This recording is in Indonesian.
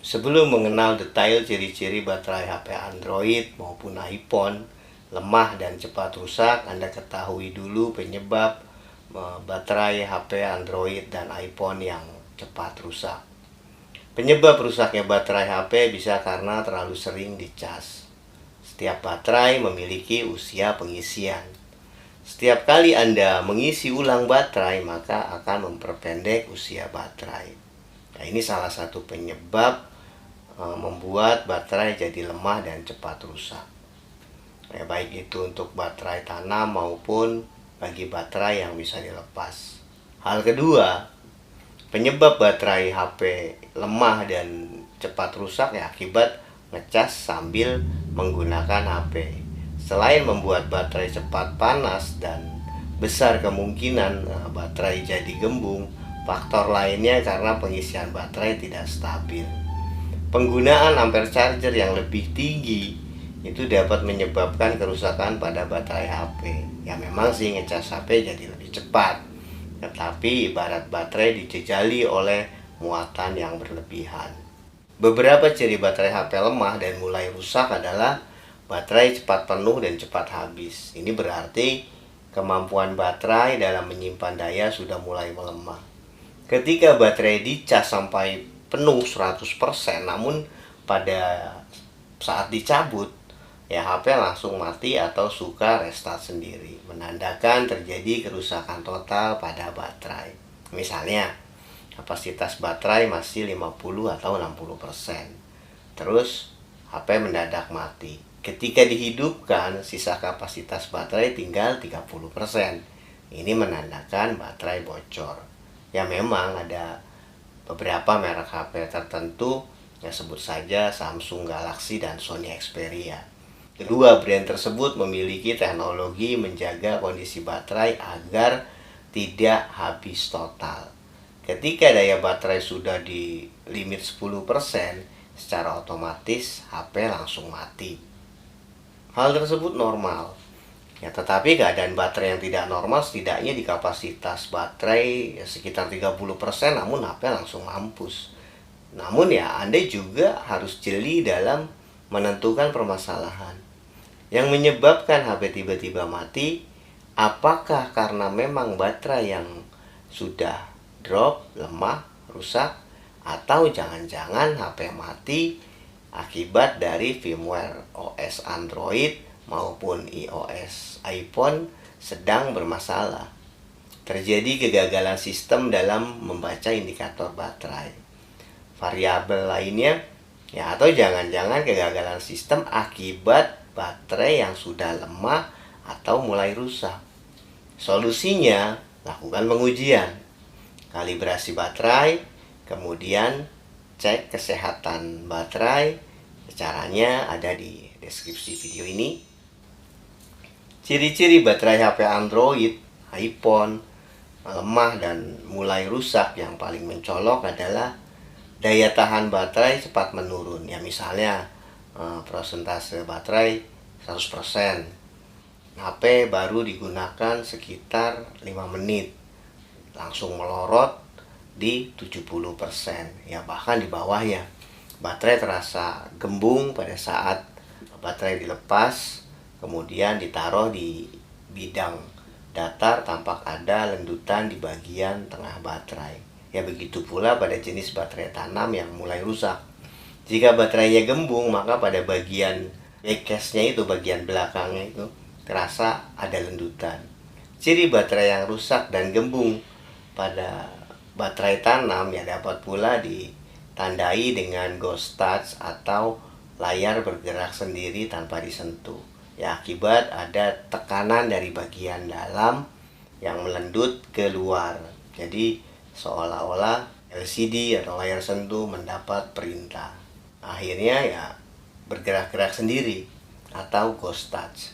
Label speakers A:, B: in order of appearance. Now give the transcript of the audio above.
A: Sebelum mengenal detail ciri-ciri baterai HP Android maupun iPhone lemah dan cepat rusak, Anda ketahui dulu penyebab baterai HP Android dan iPhone yang cepat rusak. Penyebab rusaknya baterai HP bisa karena terlalu sering dicas. Setiap baterai memiliki usia pengisian. Setiap kali Anda mengisi ulang baterai, maka akan memperpendek usia baterai. Nah, ini salah satu penyebab membuat baterai jadi lemah dan cepat rusak. Ya, baik itu untuk baterai tanam maupun bagi baterai yang bisa dilepas. Hal kedua, penyebab baterai HP lemah dan cepat rusak ya akibat ngecas sambil menggunakan HP. Selain membuat baterai cepat panas dan besar kemungkinan baterai jadi gembung, faktor lainnya karena pengisian baterai tidak stabil. Penggunaan ampere charger yang lebih tinggi itu dapat menyebabkan kerusakan pada baterai HP. Ya memang sih ngecas HP jadi lebih cepat, tetapi ibarat baterai dijejali oleh muatan yang berlebihan. Beberapa ciri baterai HP lemah dan mulai rusak adalah baterai cepat penuh dan cepat habis. Ini berarti kemampuan baterai dalam menyimpan daya sudah mulai melemah. Ketika baterai dicas sampai penuh 100%, namun pada saat dicabut ya HP langsung mati atau suka restart sendiri, menandakan terjadi kerusakan total pada baterai. Misalnya kapasitas baterai masih 50 atau 60%, terus HP mendadak mati. Ketika dihidupkan, sisa kapasitas baterai tinggal 30%. Ini menandakan baterai bocor. Ya memang ada beberapa merek HP tertentu, ya sebut saja Samsung Galaxy dan Sony Xperia. Kedua brand tersebut memiliki teknologi menjaga kondisi baterai agar tidak habis total. Ketika daya baterai sudah di limit 10%, secara otomatis HP langsung mati. Hal tersebut normal. Ya, tetapi keadaan baterai yang tidak normal setidaknya di kapasitas baterai ya, sekitar 30%, namun HP langsung mampus. Namun ya Anda juga harus jeli dalam menentukan permasalahan. Yang menyebabkan HP tiba-tiba mati, apakah karena memang baterai yang sudah drop, lemah, rusak, atau jangan-jangan HP mati akibat dari firmware OS Android maupun iOS iPhone sedang bermasalah. Terjadi kegagalan sistem dalam membaca indikator baterai. Variabel lainnya ya atau jangan-jangan kegagalan sistem akibat baterai yang sudah lemah atau mulai rusak. Solusinya, lakukan pengujian, kalibrasi baterai, kemudian cek kesehatan baterai. Caranya ada di deskripsi video ini. Ciri-ciri baterai HP Android, iPhone lemah dan mulai rusak yang paling mencolok adalah daya tahan baterai cepat menurun. Ya misalnya persentase baterai 100%. HP baru digunakan sekitar 5 menit langsung melorot di 70%, ya bahkan di bawahnya. Baterai terasa gembung pada saat baterai dilepas, kemudian ditaruh di bidang datar, tampak ada lendutan di bagian tengah baterai. Ya begitu pula pada jenis baterai tanam yang mulai rusak. Jika baterainya gembung, maka pada bagian backcase-nya itu, bagian belakangnya itu terasa ada lendutan. Ciri baterai yang rusak dan gembung pada baterai tanam ya dapat pula ditandai dengan ghost touch atau layar bergerak sendiri tanpa disentuh. Ya akibat ada tekanan dari bagian dalam yang melendut keluar. Jadi seolah-olah LCD atau layar sentuh mendapat perintah. Akhirnya ya bergerak-gerak sendiri atau ghost touch.